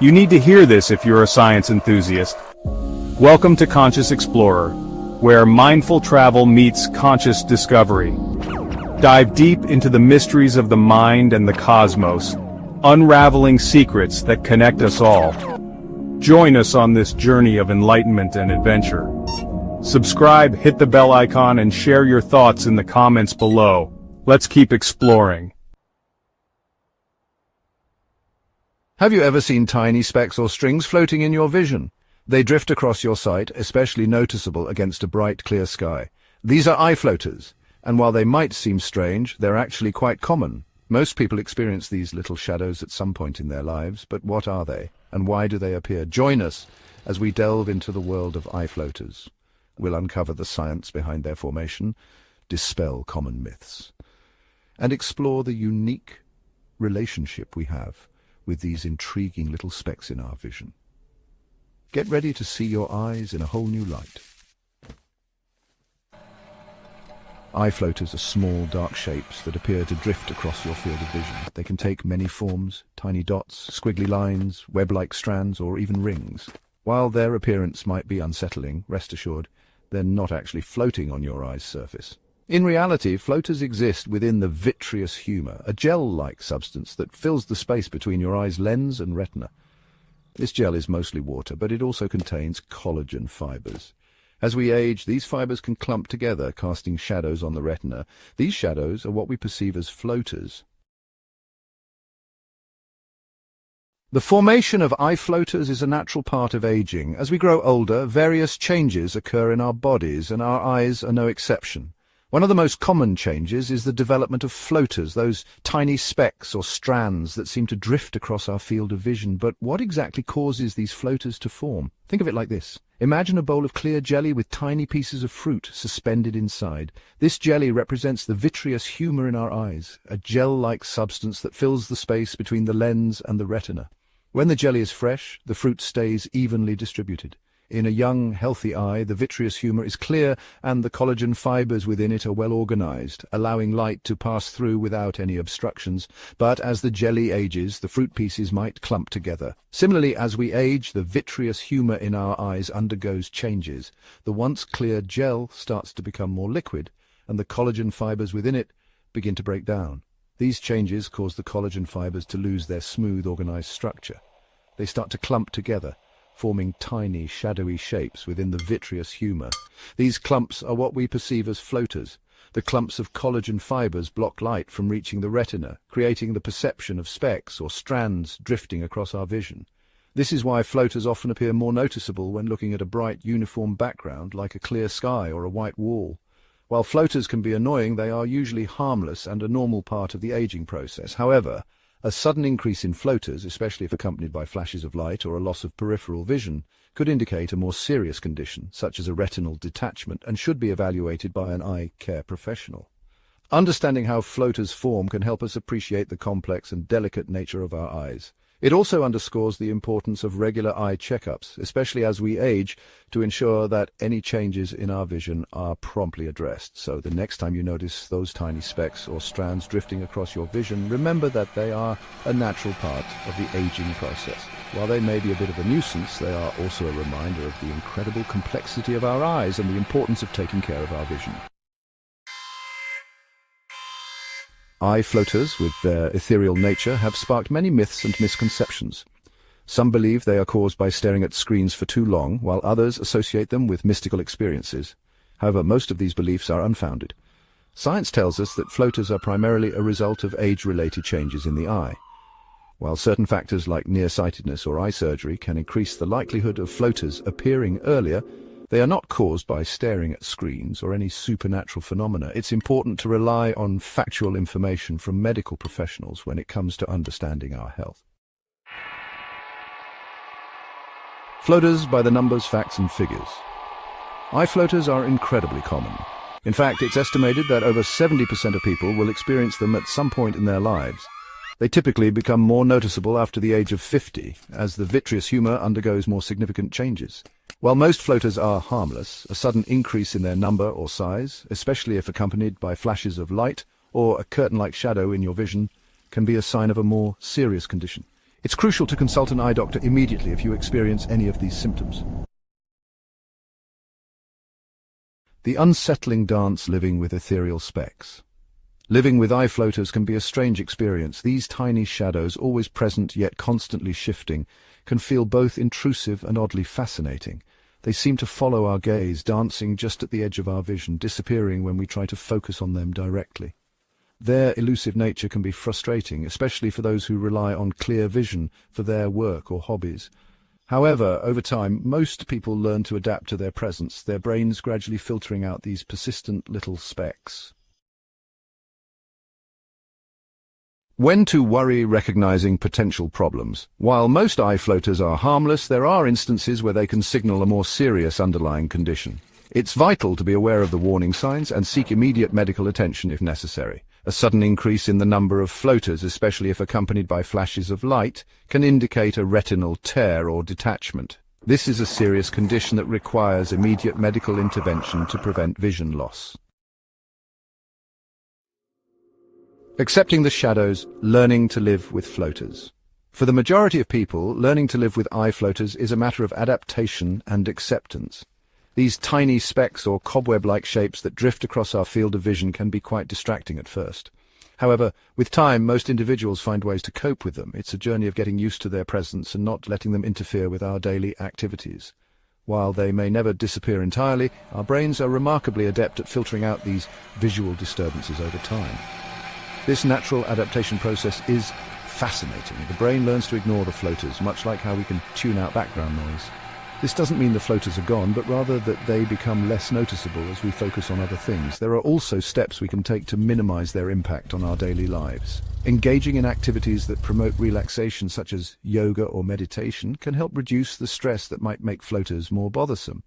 You need to hear this if you're a science enthusiast. Welcome to Conscious Explorer, where mindful travel meets conscious discovery. Dive deep into the mysteries of the mind and the cosmos, unraveling secrets that connect us all. Join us on this journey of enlightenment and adventure. Subscribe, hit the bell icon, and share your thoughts in the comments below. Let's keep exploring. Have you ever seen tiny specks or strings floating in your vision? They drift across your sight, especially noticeable against a bright, clear sky. These are eye floaters, and while they might seem strange, they're actually quite common. Most people experience these little shadows at some point in their lives, but what are they, and why do they appear? Join us as we delve into the world of eye floaters. We'll uncover the science behind their formation, dispel common myths, and explore the unique relationship we have with these intriguing little specks in our vision. Get ready to see your eyes in a whole new light. Eye floaters are small, dark shapes that appear to drift across your field of vision. They can take many forms: tiny dots, squiggly lines, web-like strands, or even rings. While their appearance might be unsettling, rest assured, they're not actually floating on your eye's surface. In reality, floaters exist within the vitreous humor, a gel-like substance that fills the space between your eye's lens and retina. This gel is mostly water, but it also contains collagen fibers. As we age, these fibers can clump together, casting shadows on the retina. These shadows are what we perceive as floaters. The formation of eye floaters is a natural part of aging. As we grow older, various changes occur in our bodies, and our eyes are no exception. One of the most common changes is the development of floaters, those tiny specks or strands that seem to drift across our field of vision. But what exactly causes these floaters to form? Think of it like this. Imagine a bowl of clear jelly with tiny pieces of fruit suspended inside. This jelly represents the vitreous humor in our eyes, a gel-like substance that fills the space between the lens and the retina. When the jelly is fresh, the fruit stays evenly distributed. In a young, healthy eye, the vitreous humor is clear and the collagen fibers within it are well organized, allowing light to pass through without any obstructions. But as the jelly ages, the fruit pieces might clump together. Similarly, as we age, the vitreous humor in our eyes undergoes changes. The once clear gel starts to become more liquid, and the collagen fibers within it begin to break down. These changes cause the collagen fibers to lose their smooth, organized structure. They start to clump together, forming tiny, shadowy shapes within the vitreous humor. These clumps are what we perceive as floaters. The clumps of collagen fibers block light from reaching the retina, creating the perception of specks or strands drifting across our vision. This is why floaters often appear more noticeable when looking at a bright, uniform background like a clear sky or a white wall. While floaters can be annoying, they are usually harmless and a normal part of the aging process. However, a sudden increase in floaters, especially if accompanied by flashes of light or a loss of peripheral vision, could indicate a more serious condition, such as a retinal detachment, and should be evaluated by an eye care professional. Understanding how floaters form can help us appreciate the complex and delicate nature of our eyes. It also underscores the importance of regular eye checkups, especially as we age, to ensure that any changes in our vision are promptly addressed. So the next time you notice those tiny specks or strands drifting across your vision, remember that they are a natural part of the aging process. While they may be a bit of a nuisance, they are also a reminder of the incredible complexity of our eyes and the importance of taking care of our vision. Eye floaters, with their ethereal nature, have sparked many myths and misconceptions. Some believe they are caused by staring at screens for too long, while others associate them with mystical experiences. However, most of these beliefs are unfounded. Science tells us that floaters are primarily a result of age-related changes in the eye. While certain factors like nearsightedness or eye surgery can increase the likelihood of floaters appearing earlier, they are not caused by staring at screens or any supernatural phenomena. It's important to rely on factual information from medical professionals when it comes to understanding our health. Floaters by the numbers, facts and figures. Eye floaters are incredibly common. In fact, it's estimated that over 70% of people will experience them at some point in their lives. They typically become more noticeable after the age of 50, as the vitreous humor undergoes more significant changes. While most floaters are harmless, a sudden increase in their number or size, especially if accompanied by flashes of light or a curtain-like shadow in your vision, can be a sign of a more serious condition. It's crucial to consult an eye doctor immediately if you experience any of these symptoms. The unsettling dance living with ethereal specks. Living with eye floaters can be a strange experience. These tiny shadows, always present yet constantly shifting, can feel both intrusive and oddly fascinating. They seem to follow our gaze, dancing just at the edge of our vision, disappearing when we try to focus on them directly. Their elusive nature can be frustrating, especially for those who rely on clear vision for their work or hobbies. However, over time, most people learn to adapt to their presence, their brains gradually filtering out these persistent little specks. When to worry recognizing potential problems. While most eye floaters are harmless, there are instances where they can signal a more serious underlying condition. It's vital to be aware of the warning signs and seek immediate medical attention if necessary. A sudden increase in the number of floaters, especially if accompanied by flashes of light, can indicate a retinal tear or detachment. This is a serious condition that requires immediate medical intervention to prevent vision loss. Accepting the shadows, learning to live with floaters. For the majority of people, learning to live with eye floaters is a matter of adaptation and acceptance. These tiny specks or cobweb-like shapes that drift across our field of vision can be quite distracting at first. However, with time, most individuals find ways to cope with them. It's a journey of getting used to their presence and not letting them interfere with our daily activities. While they may never disappear entirely, our brains are remarkably adept at filtering out these visual disturbances over time. This natural adaptation process is fascinating. The brain learns to ignore the floaters, much like how we can tune out background noise. This doesn't mean the floaters are gone, but rather that they become less noticeable as we focus on other things. There are also steps we can take to minimize their impact on our daily lives. Engaging in activities that promote relaxation, such as yoga or meditation, can help reduce the stress that might make floaters more bothersome.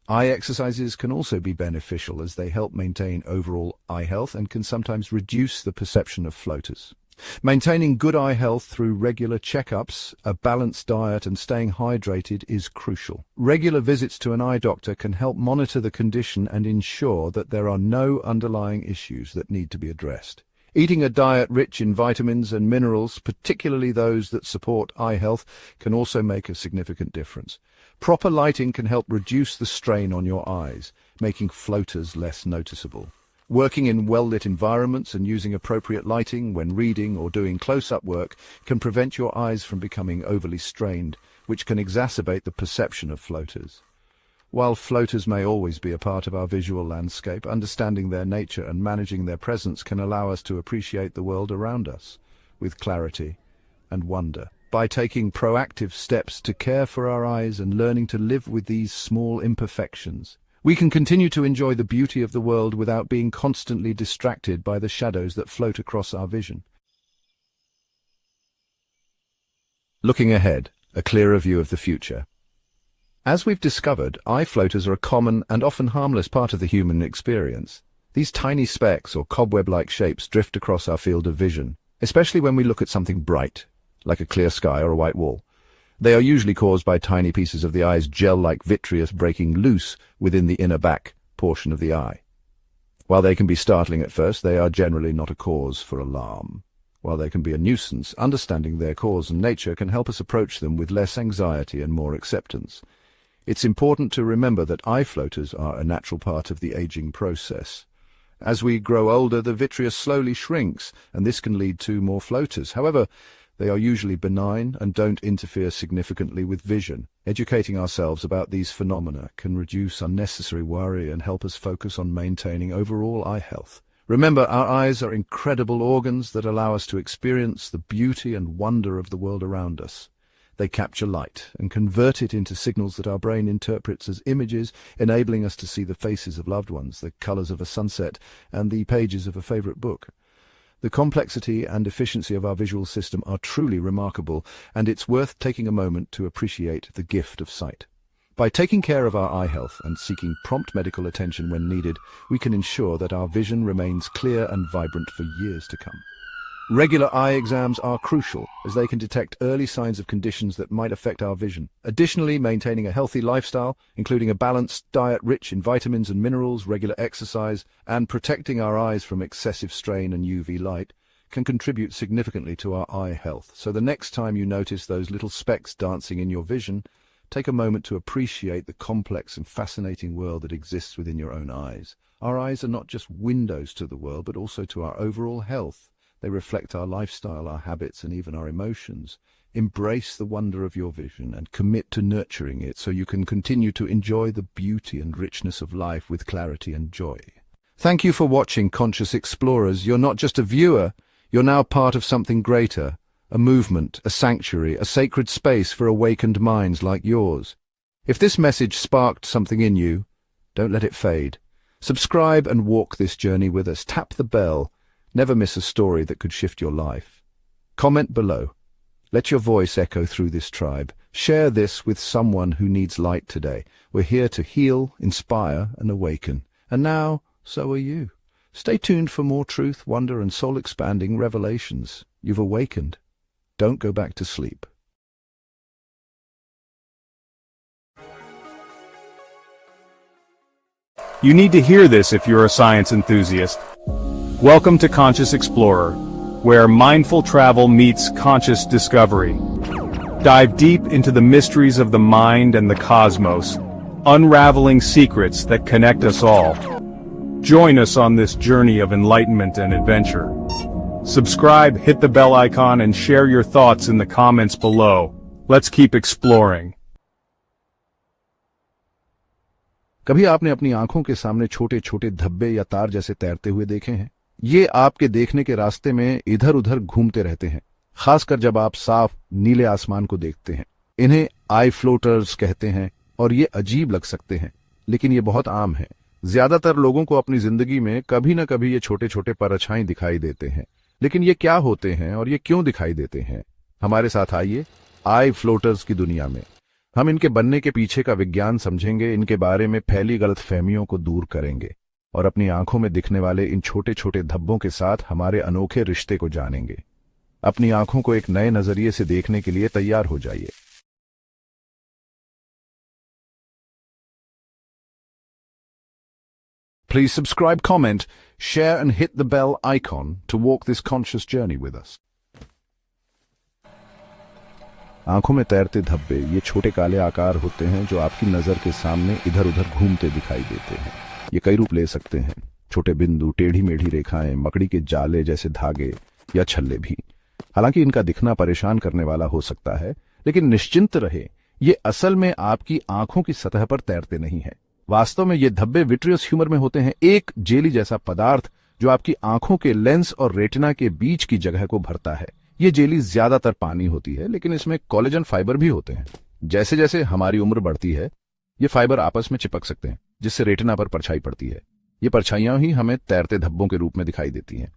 Eye exercises can also be beneficial as they help maintain overall eye health and can sometimes reduce the perception of floaters. Maintaining good eye health through regular checkups, a balanced diet and staying hydrated is crucial. Regular visits to an eye doctor can help monitor the condition and ensure that there are no underlying issues that need to be addressed. Eating a diet rich in vitamins and minerals, particularly those that support eye health, can also make a significant difference. Proper lighting can help reduce the strain on your eyes, making floaters less noticeable. Working in well-lit environments and using appropriate lighting when reading or doing close-up work can prevent your eyes from becoming overly strained, which can exacerbate the perception of floaters. While floaters may always be a part of our visual landscape, understanding their nature and managing their presence can allow us to appreciate the world around us with clarity and wonder. By taking proactive steps to care for our eyes and learning to live with these small imperfections, we can continue to enjoy the beauty of the world without being constantly distracted by the shadows that float across our vision. Looking ahead, a clearer view of the future. As we've discovered, eye floaters are a common and often harmless part of the human experience. These tiny specks or cobweb-like shapes drift across our field of vision, especially when we look at something bright, like a clear sky or a white wall. They are usually caused by tiny pieces of the eye's gel-like vitreous breaking loose within the inner back portion of the eye. While they can be startling at first, they are generally not a cause for alarm. While they can be a nuisance, understanding their cause and nature can help us approach them with less anxiety and more acceptance. It's important to remember that eye floaters are a natural part of the aging process. As we grow older, the vitreous slowly shrinks, and this can lead to more floaters. However, they are usually benign and don't interfere significantly with vision. Educating ourselves about these phenomena can reduce unnecessary worry and help us focus on maintaining overall eye health. Remember, our eyes are incredible organs that allow us to experience the beauty and wonder of the world around us. They capture light and convert it into signals that our brain interprets as images, enabling us to see the faces of loved ones, the colors of a sunset, and the pages of a favorite book. The complexity and efficiency of our visual system are truly remarkable, and it's worth taking a moment to appreciate the gift of sight. By taking care of our eye health and seeking prompt medical attention when needed, we can ensure that our vision remains clear and vibrant for years to come. Regular eye exams are crucial, as they can detect early signs of conditions that might affect our vision. Additionally, maintaining a healthy lifestyle, including a balanced diet rich in vitamins and minerals, regular exercise, and protecting our eyes from excessive strain and UV light, can contribute significantly to our eye health. So the next time you notice those little specks dancing in your vision, take a moment to appreciate the complex and fascinating world that exists within your own eyes. Our eyes are not just windows to the world, but also to our overall health. They reflect our lifestyle, our habits, and even our emotions. Embrace the wonder of your vision and commit to nurturing it so you can continue to enjoy the beauty and richness of life with clarity and joy. Thank you for watching, Conscious Explorers. You're not just a viewer, you're now part of something greater, a movement, a sanctuary, a sacred space for awakened minds like yours. If this message sparked something in you, don't let it fade. Subscribe and walk this journey with us. Tap the bell. Never miss a story that could shift your life. Comment below. Let your voice echo through this tribe. Share this with someone who needs light today. We're here to heal, inspire, and awaken. And now, so are you. Stay tuned for more truth, wonder, and soul-expanding revelations. You've awakened. Don't go back to sleep. You need to hear this if you're a science enthusiast. Welcome to Conscious Explorer, where mindful travel meets conscious discovery. Dive deep into the mysteries of the mind and the cosmos, unraveling secrets that connect us all. Join us on this journey of enlightenment and adventure. Subscribe, hit the bell icon, and share your thoughts in the comments below. Let's keep exploring. कभी आपने अपनी आंखों के सामने छोटे छोटे धब्बे या तार जैसे तैरते हुए देखे हैं? ये आपके देखने के रास्ते में इधर उधर घूमते रहते हैं, खासकर जब आप साफ नीले आसमान को देखते हैं। इन्हें आई फ्लोटर्स कहते हैं और ये अजीब लग सकते हैं, लेकिन ये बहुत आम है। ज्यादातर लोगों को अपनी जिंदगी में कभी न कभी ये छोटे छोटे परछाई दिखाई देते हैं, लेकिन ये क्या होते हैं और ये क्यों दिखाई देते हैं? हमारे साथ आइए आई फ्लोटर्स की दुनिया में। हम इनके बनने के पीछे का विज्ञान समझेंगे, इनके बारे में फैली गलतफहमियों को दूर करेंगे और अपनी आंखों में दिखने वाले इन छोटे छोटे धब्बों के साथ हमारे अनोखे रिश्ते को जानेंगे। अपनी आंखों को एक नए नजरिए से देखने के लिए तैयार हो जाइए। Please subscribe, comment, share and hit the bell icon to walk this conscious journey with us. आंखों में तैरते धब्बे ये छोटे काले आकार होते हैं जो आपकी नजर के सामने इधर उधर घूमते दिखाई देते हैं। ये कई रूप ले सकते हैं, छोटे बिंदु, टेढ़ी मेढ़ी रेखाएं, मकड़ी के जाले जैसे धागे या छल्ले भी। हालांकि इनका दिखना परेशान करने वाला हो सकता है, लेकिन निश्चिंत रहे, ये असल में आपकी आंखों की सतह पर तैरते नहीं है। वास्तव में ये धब्बे विट्रियस ह्यूमर में होते हैं, एक जेली जैसा पदार्थ जो आपकी आंखों के लेंस और रेटिना के बीच की जगह को भरता है। ये जेली ज्यादातर पानी होती है, लेकिन इसमें कोलेजन फाइबर भी होते हैं। जैसे जैसे हमारी उम्र बढ़ती है, ये फाइबर आपस में चिपक सकते हैं, जिससे रेटिना पर परछाई पड़ती है। ये परछाइयां ही हमें तैरते धब्बों के रूप में दिखाई देती हैं।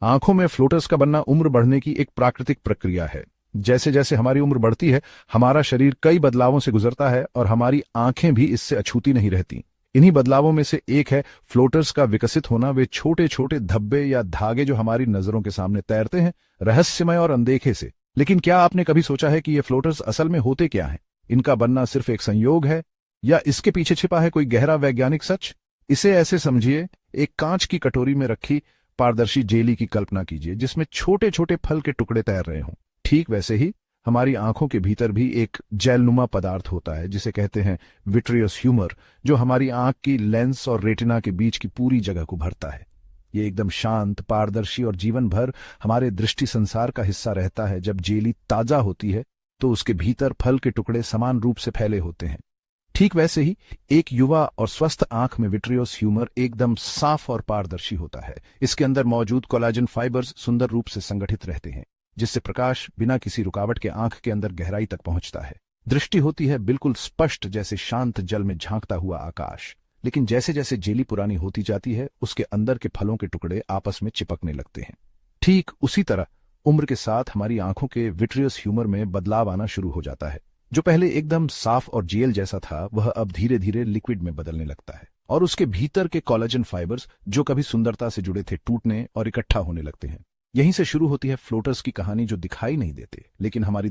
आंखों में फ्लोटर्स का बनना उम्र बढ़ने की एक प्राकृतिक प्रक्रिया है। जैसे जैसे हमारी उम्र बढ़ती है, हमारा शरीर कई बदलावों से गुजरता है और हमारी आंखें भी इससे अछूती नहीं रहती। इन्हीं बदलावों में से एक है फ्लोटर्स का विकसित होना। वे छोटे छोटे धब्बे या धागे जो हमारी नजरों के सामने तैरते हैं, रहस्यमय और अनदेखे से। लेकिन क्या आपने कभी सोचा है कि ये फ्लोटर्स असल में होते क्या हैं? इनका बनना सिर्फ एक संयोग है या इसके पीछे छिपा है कोई गहरा वैज्ञानिक सच? इसे ऐसे समझिए, एक कांच की कटोरी में रखी पारदर्शी जेली की कल्पना कीजिए, जिसमें छोटे छोटे फल के टुकड़े तैर रहे हों। ठीक वैसे ही हमारी आंखों के भीतर भी एक जेलनुमा पदार्थ होता है, जिसे कहते हैं विट्रियस ह्यूमर, जो हमारी आंख की लेंस और रेटिना के बीच की पूरी जगह को भरता है। ये एकदम शांत, पारदर्शी और जीवन भर हमारे दृष्टि संसार का हिस्सा रहता है। जब जेली ताजा होती है तो उसके भीतर फल के टुकड़े समान रूप से फैले होते हैं। ठीक वैसे ही एक युवा और स्वस्थ आंख में विट्रियस ह्यूमर एकदम साफ और पारदर्शी होता है। इसके अंदर मौजूद कोलाजन फाइबर्स सुंदर रूप से संगठित रहते हैं, जिससे प्रकाश बिना किसी रुकावट के आंख के अंदर गहराई तक पहुंचता है। दृष्टि होती है बिल्कुल स्पष्ट, जैसे शांत जल में झांकता हुआ आकाश। लेकिन जैसे जैसे जेली पुरानी होती जाती है, उसके अंदर के फलों के टुकड़े आपस में चिपकने लगते हैं। ठीक उसी तरह उम्र के साथ हमारी आंखों के विट्रियस ह्यूमर में बदलाव आना शुरू हो जाता है। जो पहले एकदम साफ और जेल जैसा था, वह अब धीरे धीरे लिक्विड में बदलने लगता है और उसके भीतर के कोलाजन फाइबर्स, जो कभी सुंदरता से जुड़े थे, टूटने और इकट्ठा होने लगते हैं। यहीं से शुरू होती है फ्लोटर्स की कहानी, जो दिखाई नहीं देते लेकिन हमारी